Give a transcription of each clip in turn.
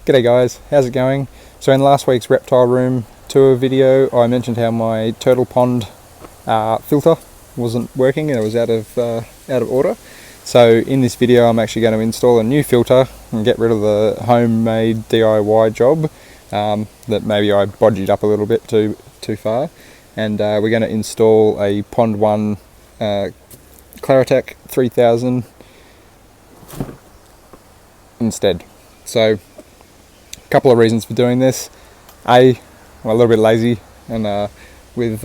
G'day guys, how's it going? So in last week's reptile room tour video I mentioned how my turtle pond filter wasn't working and it was out of order. So in this video I'm actually going to install a new filter and get rid of the homemade DIY job that maybe I bodged up a little bit too far, and we're going to install a Pond 1 Claritec 3000 instead. So a couple of reasons for doing this. I'm a little bit lazy, and with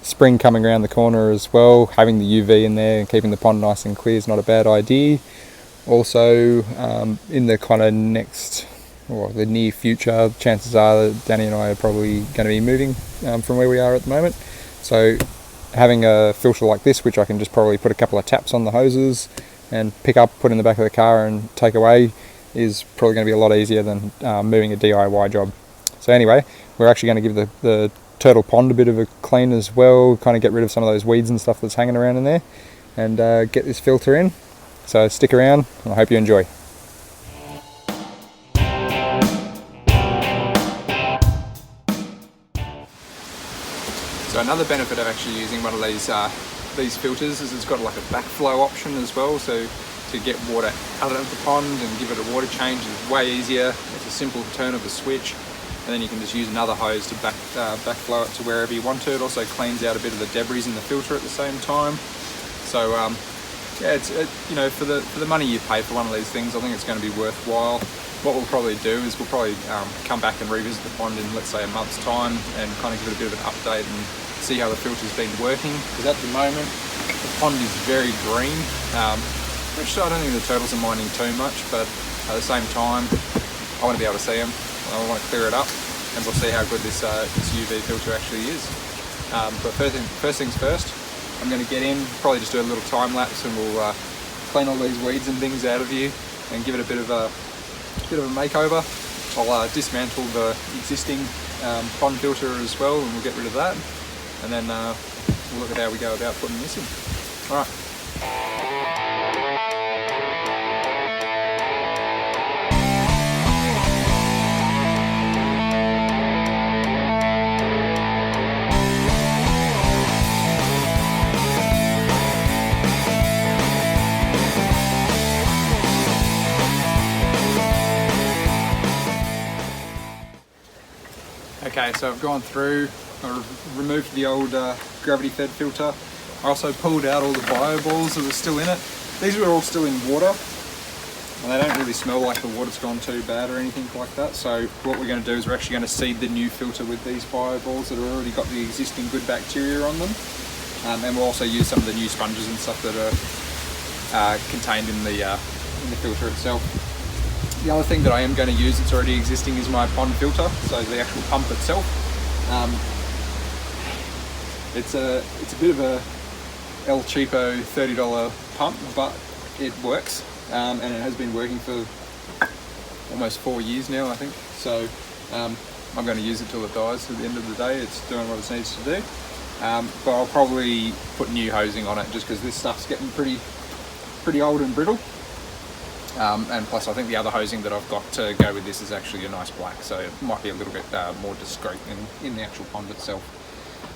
spring coming around the corner as well, having the UV in there and keeping the pond nice and clear is not a bad idea. Also, in the kind of next or the near future, chances are that Danny and I are probably going to be moving from where we are at the moment. So having a filter like this, which I can just probably put a couple of taps on the hoses and pick up, put in the back of the car and take away, is probably going to be a lot easier than moving a DIY job. So anyway, we're actually going to give the turtle pond a bit of a clean as well, kind of get rid of some of those weeds and stuff that's hanging around in there, and get this filter in. So stick around and I hope you enjoy. So another benefit of actually using one of these filters is it's got like a backflow option as well, so to get water out of the pond and give it a water change is way easier. It's a simple turn of the switch, and then you can just use another hose to backflow it to wherever you want to. It also cleans out a bit of the debris in the filter at the same time. So yeah, you know, for the money you pay for one of these things, I think it's going to be worthwhile. What we'll probably do is we'll probably come back and revisit the pond in, let's say, a month's time and kind of give it a bit of an update and see how the filter's been working. Because at the moment the pond is very green, which I don't think the turtles are minding too much, but at the same time I want to be able to see them. I want to clear it up, and we'll see how good this UV filter actually is. But first things first, I'm going to get in, probably just do a little time lapse, and we'll clean all these weeds and things out of you and give it a bit of a makeover. I'll dismantle the existing pond filter as well, and we'll get rid of that, and then we'll look at how we go about putting this in. All right. Okay, so I've gone through, I've removed the old gravity-fed filter. I also pulled out all the bio balls that were still in it. These were all still in water, and they don't really smell like the water's gone too bad or anything like that. So what we're going to do is we're actually going to seed the new filter with these bio balls that have already got the existing good bacteria on them. And we'll also use some of the new sponges and stuff that are contained in the filter itself. The other thing that I am going to use that's already existing is my pond filter, so the actual pump itself. It's a bit of a El Cheapo $30 pump, but it works, and it has been working for almost 4 years now, I think. So I'm going to use it till it dies. At the end of the day, it's doing what it needs to do. But I'll probably put new hosing on it just because this stuff's getting pretty old and brittle. And plus I think the other hosing that I've got to go with this is actually a nice black, so it might be a little bit more discreet in the actual pond itself.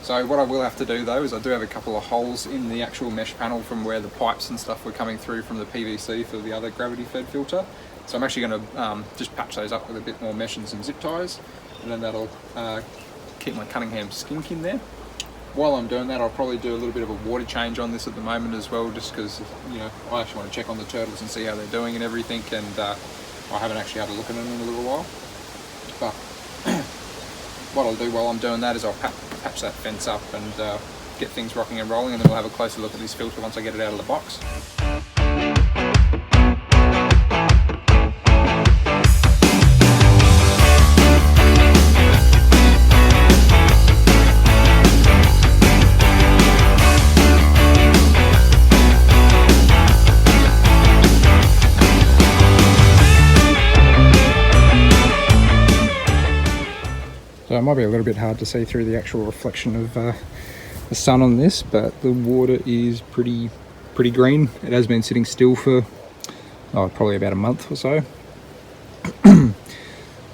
So what I will have to do though is I do have a couple of holes in the actual mesh panel from where the pipes and stuff were coming through from the PVC for the other gravity fed filter. So I'm actually going to just patch those up with a bit more mesh and some zip ties, and then that'll keep my Cunningham skink in there. While I'm doing that, I'll probably do a little bit of a water change on this at the moment as well, just because, you know, I actually want to check on the turtles and see how they're doing and everything, and I haven't actually had a look at them in a little while. But what I'll do while I'm doing that is I'll patch that fence up and get things rocking and rolling, and then we'll have a closer look at this filter once I get it out of the box. So it might be a little bit hard to see through the actual reflection of the sun on this, but the water is pretty green. It has been sitting still for probably about a month or so.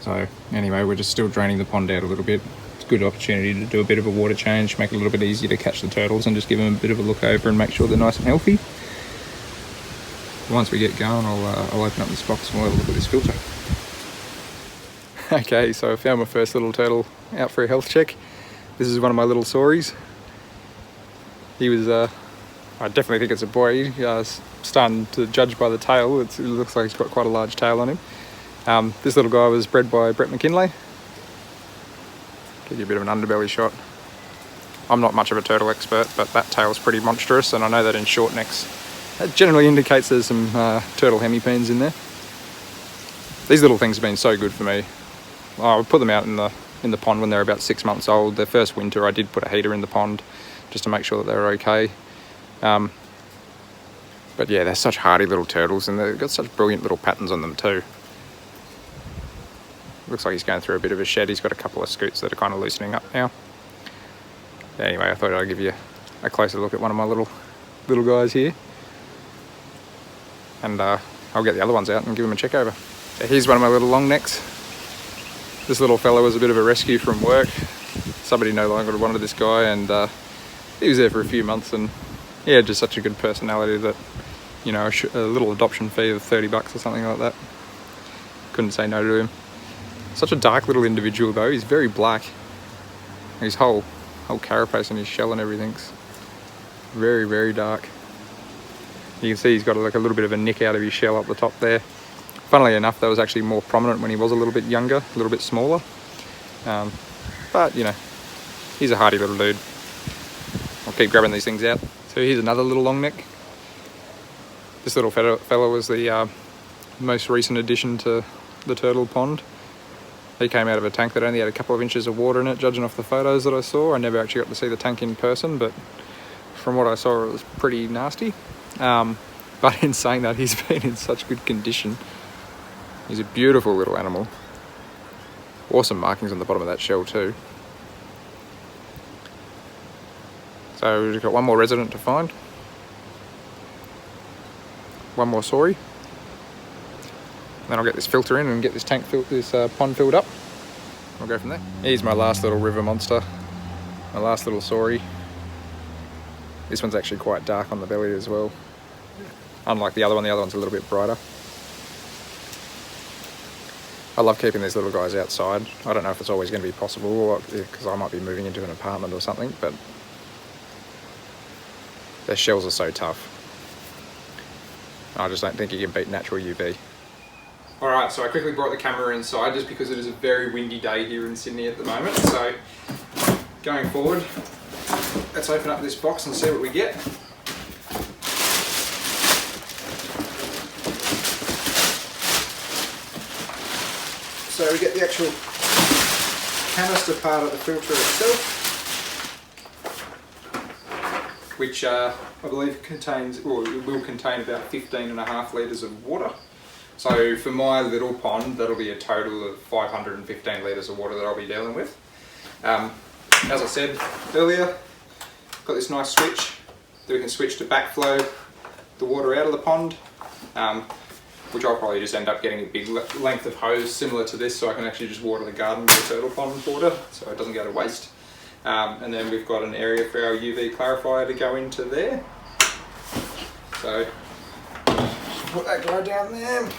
So anyway, we're just still draining the pond out a little bit. It's a good opportunity to do a bit of a water change, make it a little bit easier to catch the turtles and just give them a bit of a look over and make sure they're nice and healthy. Once we get going, I'll open up this box and we'll have a look at this filter. Okay, so I found my first little turtle out for a health check. This is one of my little sauries. He was, I definitely think it's a boy. Starting to judge by the tail. It looks like he's got quite a large tail on him. This little guy was bred by Brett McKinley. Give you a bit of an underbelly shot. I'm not much of a turtle expert, but that tail's pretty monstrous, and I know that in short necks, that generally indicates there's some turtle hemipenes in there. These little things have been so good for me. I put them out in the pond when they're about 6 months old. Their first winter I did put a heater in the pond just to make sure that they were okay. But yeah, they're such hardy little turtles, and they've got such brilliant little patterns on them too. Looks like he's going through a bit of a shed. He's got a couple of scoots that are kind of loosening up now. Anyway, I thought I'd give you a closer look at one of my little guys here. And I'll get the other ones out and give them a check over. Here's one of my little long necks. This little fella was a bit of a rescue from work. Somebody no longer wanted this guy, and he was there for a few months, and he had just such a good personality that, you know, a little adoption fee of $30 or something like that. Couldn't say no to him. Such a dark little individual though. He's very black. His whole carapace and his shell and everything's very, very dark. You can see he's got like a little bit of a nick out of his shell up the top there. Funnily enough, that was actually more prominent when he was a little bit younger, a little bit smaller. But, you know, he's a hardy little dude. I'll keep grabbing these things out. So here's another little long neck. This little fella was the most recent addition to the turtle pond. He came out of a tank that only had a couple of inches of water in it, judging off the photos that I saw. I never actually got to see the tank in person, but from what I saw, it was pretty nasty. But in saying that, he's been in such good condition. He's a beautiful little animal. Awesome markings on the bottom of that shell too. So we've got one more resident to find. One more saury. Then I'll get this filter in and get this pond filled up. I'll go from there. Here's my last little river monster. My last little saury. This one's actually quite dark on the belly as well. Unlike the other one's a little bit brighter. I love keeping these little guys outside. I don't know if it's always going to be possible, because I might be moving into an apartment or something, but their shells are so tough. I just don't think you can beat natural UV. Alright, so I quickly brought the camera inside just because it is a very windy day here in Sydney at the moment. So going forward, let's open up this box and see what we get. So we get the actual canister part of the filter itself, which I believe will contain about 15.5 litres of water. So for my little pond, that'll be a total of 515 litres of water that I'll be dealing with. As I said earlier, got this nice switch that we can switch to backflow the water out of the pond, which I'll probably just end up getting a big length of hose similar to this, so I can actually just water the garden with the turtle pond water so it doesn't go to waste. And then we've got an area for our UV clarifier to go into there. So put that guy down there.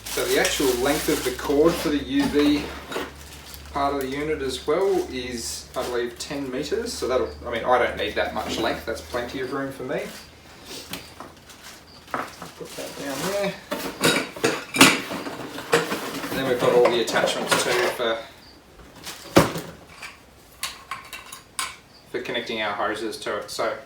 So the actual length of the cord for the UV part of the unit as well is, I believe, 10 metres. So that'll, I mean, I don't need that much length. That's plenty of room for me. Put that down there. And then we've got all the attachments too for connecting our hoses to it. So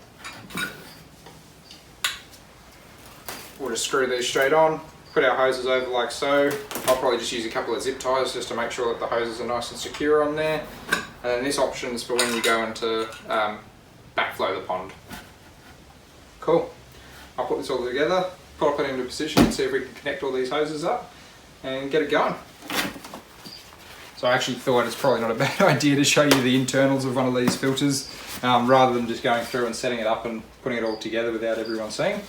we'll just screw these straight on, put our hoses over like so. I'll probably just use a couple of zip ties just to make sure that the hoses are nice and secure on there. And then this option is for when you go into backflow the pond. Cool. I'll put this all together, pop it into position and see if we can connect all these hoses up and get it going. So I actually thought it's probably not a bad idea to show you the internals of one of these filters rather than just going through and setting it up and putting it all together without everyone seeing.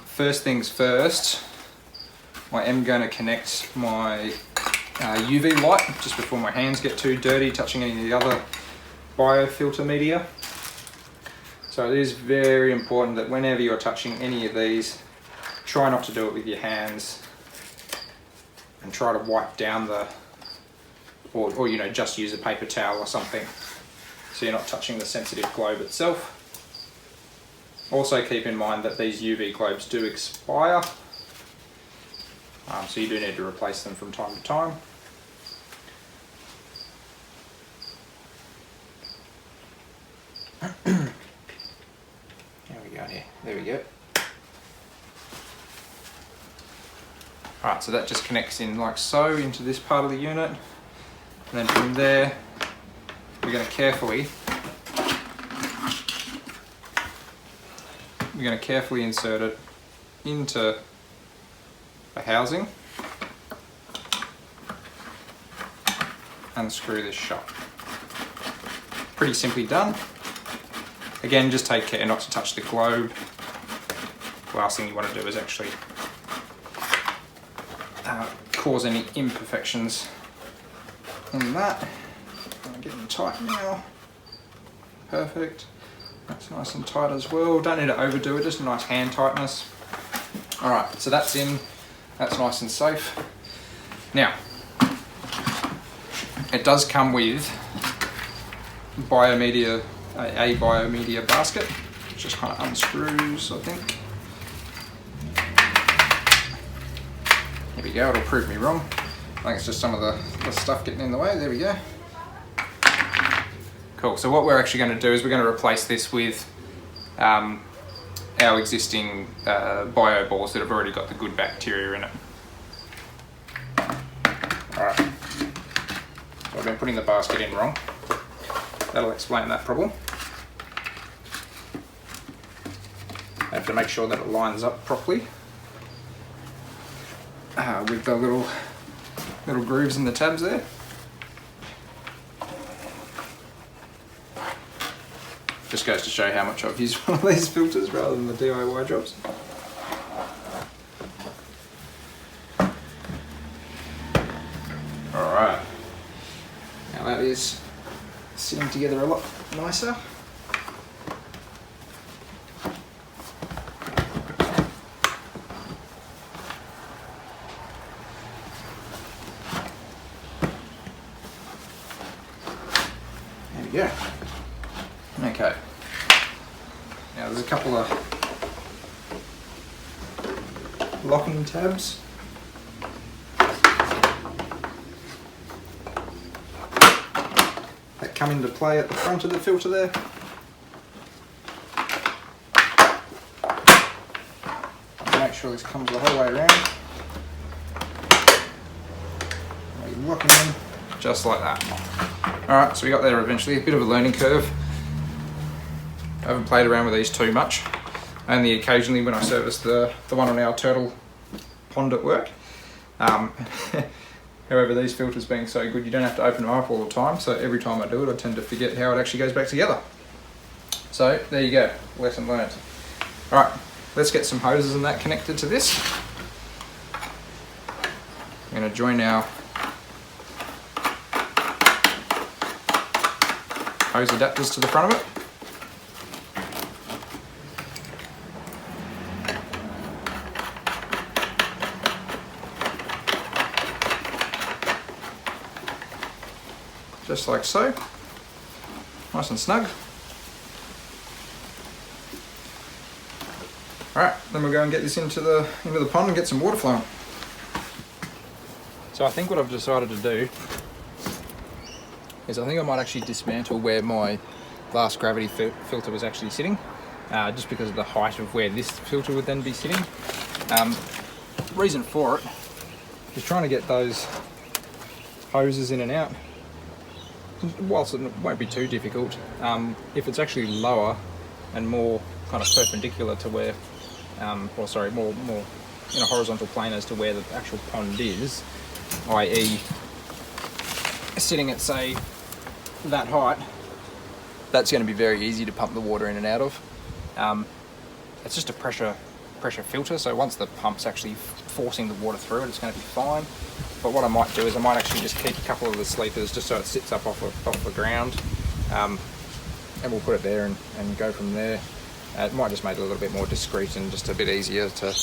First things first, I am going to connect my UV light just before my hands get too dirty touching any of the other biofilter media. So it is very important that whenever you're touching any of these, try not to do it with your hands and try to wipe down or you know, just use a paper towel or something so you're not touching the sensitive globe itself. Also keep in mind that these UV globes do expire, so you do need to replace them from time to time. There we go here, there we go. Alright, so that just connects in like so into this part of the unit, and then from there we're going to carefully insert it into the housing and screw this shut. Pretty simply done. Again, just take care not to touch the globe. The last thing you want to do is actually cause any imperfections in that. I'm getting tight now. Perfect. That's nice and tight as well. Don't need to overdo it, just a nice hand tightness. Alright, so that's in. That's nice and safe. Now, it does come with a biomedia basket, which just kind of unscrews, I think. Here we go, it'll prove me wrong. I think it's just some of the stuff getting in the way. There we go. Cool, so what we're actually going to do is we're going to replace this with our existing bio balls that have already got the good bacteria in it. Alright, so I've been putting the basket in wrong. That'll explain that problem. I have to make sure that it lines up properly with the little grooves in the tabs there. Just goes to show how much I've used one of these filters rather than the DIY jobs. Alright, now that is sitting together a lot nicer. There we go. Okay, now there's a couple of locking tabs. That come into play at the front of the filter there. Make sure this comes the whole way around. Lock it in just like that. Alright, so we got there eventually, a bit of a learning curve. I haven't played around with these too much, only occasionally when I service the one on our turtle pond at work. However, these filters being so good, you don't have to open them up all the time, so every time I do it I tend to forget how it actually goes back together. So there you go, lesson learned. Alright, let's get some hoses and that connected to this. I'm going to join our hose adapters to the front of it. Just like so, nice and snug. Alright, then we'll go and get this into the pond and get some water flowing. So I think what I've decided to do is I think I might actually dismantle where my last gravity filter was actually sitting, just because of the height of where this filter would then be sitting. Reason for it is trying to get those hoses in and out. Whilst it won't be too difficult, if it's actually lower and more kind of perpendicular to where, more in a horizontal plane as to where the actual pond is, i.e. sitting at, say, that height, that's going to be very easy to pump the water in and out of. It's just a pressure pressure filter, so once the pump's actually forcing the water through it, it's going to be fine. But what I might do is I might actually just keep a couple of the sleepers just so it sits up off the ground, and we'll put it there and go from there. It might just make it a little bit more discreet and just a bit easier to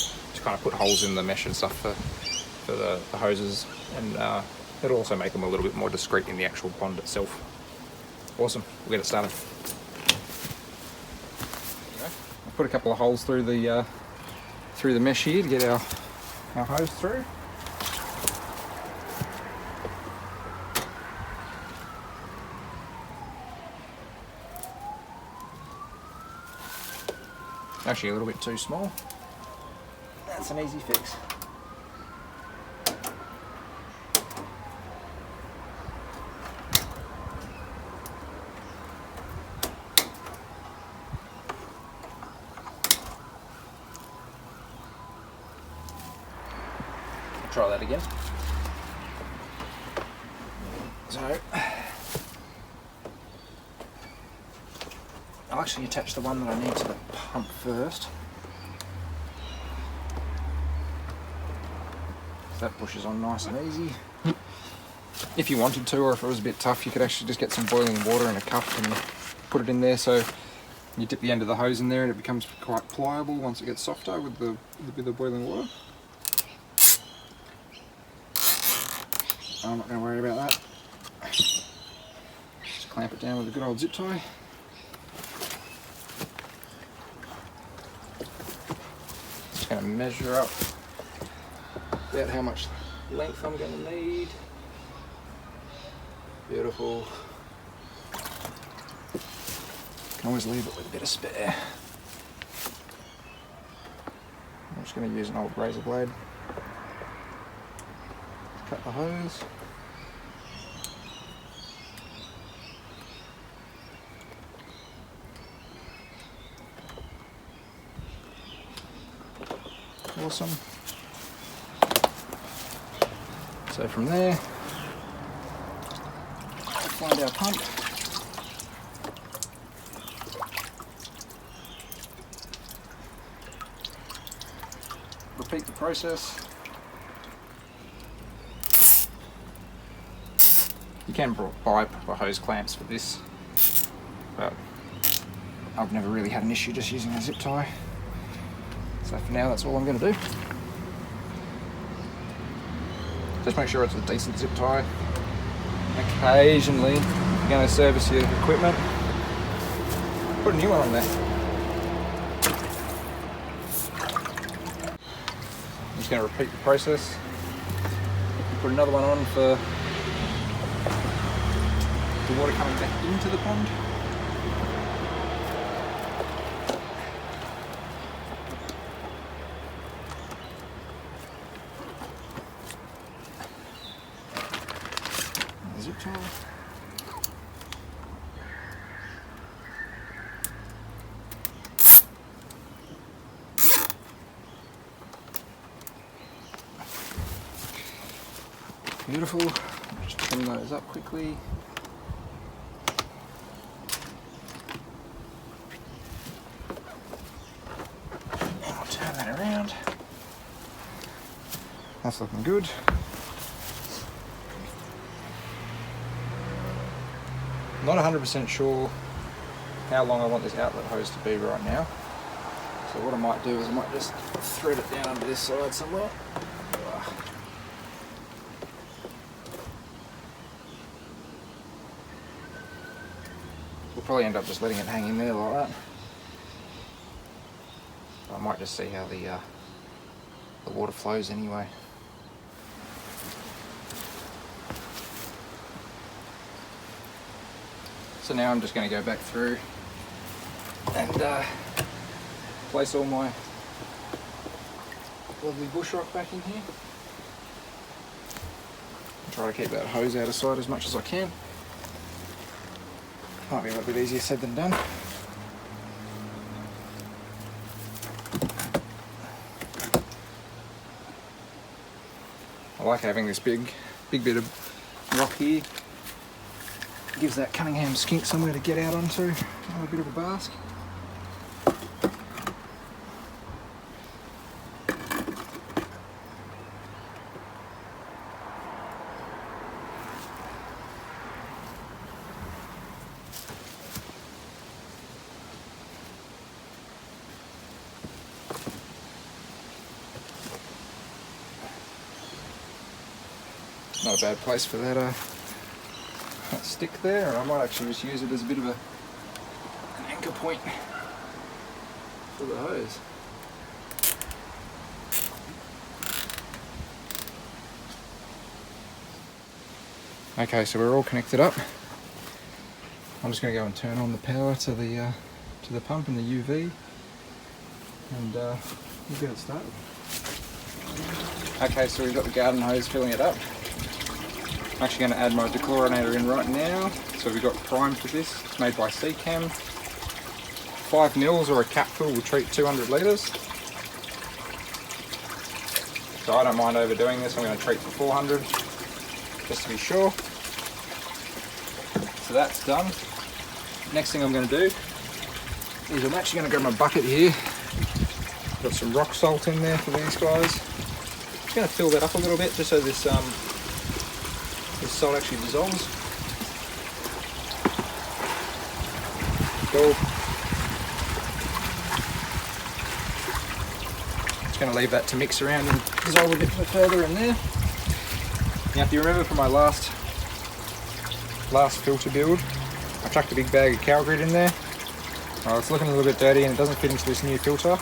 kind of put holes in the mesh and stuff for the hoses, and it'll also make them a little bit more discreet in the actual pond itself. Awesome, we'll get it started. I'll put a couple of holes through the mesh here to get our hose through. Actually a little bit too small. That's an easy fix. I'll try that again. So I'll actually attach the one that I need to the pump first. So that pushes on nice and easy. If you wanted to, or if it was a bit tough, you could actually just get some boiling water in a cup and put it in there, so you dip the end of the hose in there and it becomes quite pliable once it gets softer with the boiling water. I'm not going to worry about that. Just clamp it down with a good old zip tie. Just going to measure up about how much length I'm going to need. Beautiful. Can always leave it with a bit of spare. I'm just going to use an old razor blade. Cut the hose. Awesome. So from there, find our pump. Repeat the process. You can buy proper hose clamps for this, but I've never really had an issue just using a zip tie. So for now, that's all I'm going to do. Just make sure it's a decent zip tie. Occasionally, if you're going to service your equipment, put a new one on there. I'm just going to repeat the process. Put another one on for the water coming back into the pond. Zip tie. Beautiful. Just trim those up quickly. And I'll turn that around. That's looking good. Not 100% sure how long I want this outlet hose to be right now. So what I might do is I might just thread it down under this side somewhere. We'll probably end up just letting it hang in there like that. I might just see how the water flows anyway. So now I'm just going to go back through and place all my lovely bush rock back in here. Try to keep that hose out of sight as much as I can. Might be a little bit easier said than done. I like having this big bit of rock here. Gives that Cunningham skink somewhere to get out onto, have a bit of a bask. not a bad place for that stick there, and I might actually just use it as a bit of an anchor point for the hose. Okay, so we're all connected up. I'm just going to go and turn on the power to the pump and the UV, and we'll get it started. Okay, so we've got the garden hose filling it up. I'm actually going to add my dechlorinator in right now. So we've got prime for this. It's made by Chem. 5 mils or a capful will treat 200 litres. So I don't mind overdoing this. I'm going to treat for 400 just to be sure. So that's done. Next thing I'm going to do is I'm actually going to grab my bucket here. Got some rock salt in there for these guys. Just going to fill that up a little bit just so this salt actually dissolves. Cool. Just going to leave that to mix around and dissolve a bit further in there. Now, if you remember from my last filter build, I chucked a big bag of cow grit in there. It's looking a little bit dirty and it doesn't fit into this new filter.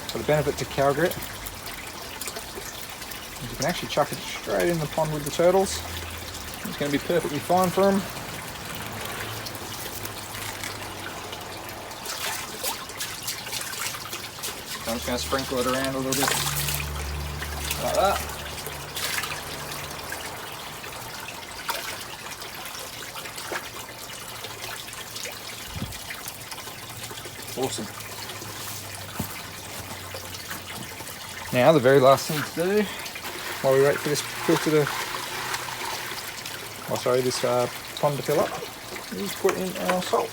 So the benefit to cow grit is you can actually chuck it straight in the pond with the turtles. It's going to be perfectly fine for them. So I'm just going to sprinkle it around a little bit like that. Awesome. Now the very last thing to do while we wait for this filter to, this pond to fill up, is put in our salt.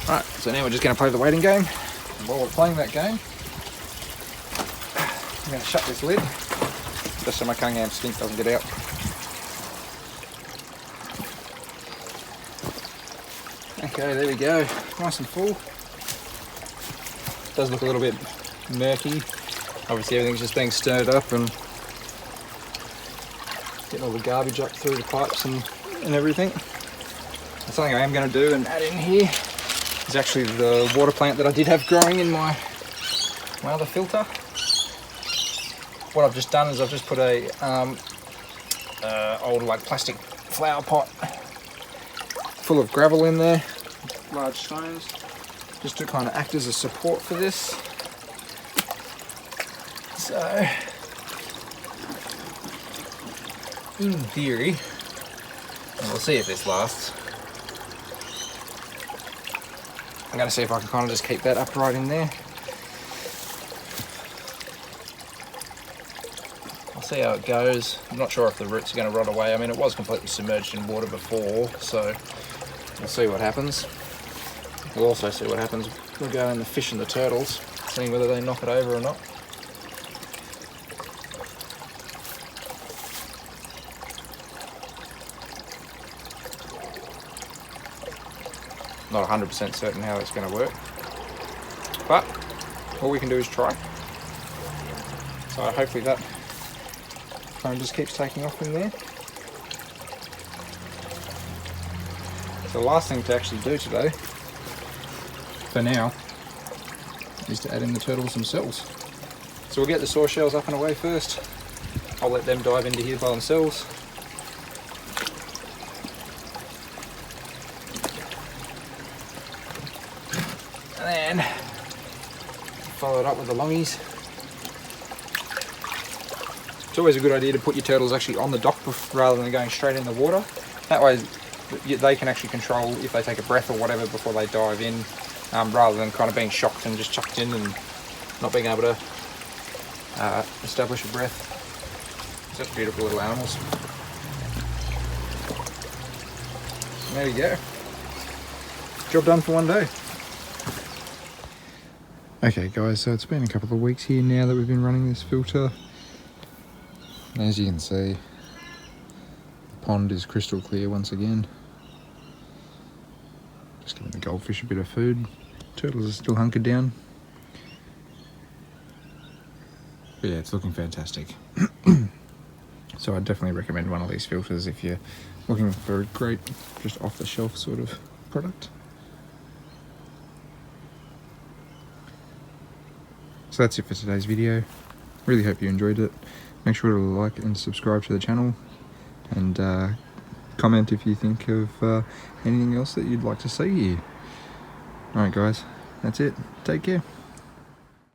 Right, so now we're just going to play the waiting game. And while we're playing that game, I'm going to shut this lid just so my Kungam stink doesn't get out. Okay, there we go. Nice and full. It does look a little bit murky. Obviously everything's just being stirred up and getting all the garbage up through the pipes and everything. And something I am going to do and add in here is actually the water plant that I did have growing in my other filter. What I've just done is I've just put a old like plastic flower pot full of gravel in there, large stones, just to kind of act as a support for this. So, in theory, and we'll see if this lasts, I'm going to see if I can kind of just keep that upright in there. I'll see how it goes. I'm not sure if the roots are going to rot away. I mean, it was completely submerged in water before, so we'll see what happens. We'll also see what happens. We'll go in the fish and the turtles, seeing whether they knock it over or not. Not 100% certain how it's going to work, but all we can do is try. So hopefully that phone just keeps taking off in there. So the last thing to actually do today, for now, is to add in the turtles themselves. So we'll get the saw shells up and away first. I'll let them dive into here by themselves. And then follow it up with the longies. It's always a good idea to put your turtles actually on the dock rather than going straight in the water. That way they can actually control if they take a breath or whatever before they dive in, rather than kind of being shocked and just chucked in and not being able to establish a breath. Such beautiful little animals. There you go. Job done for one day. Okay guys, so it's been a couple of weeks here now that we've been running this filter. As you can see, pond is crystal clear once again. Just giving the goldfish a bit of food. Turtles are still hunkered down. But yeah, it's looking fantastic. So I'd definitely recommend one of these filters if you're looking for a great, just off-the-shelf sort of product. So that's it for today's video. Really hope you enjoyed it. Make sure to like and subscribe to the channel, and comment if you think of anything else that you'd like to see here. Alright guys, that's it. Take care.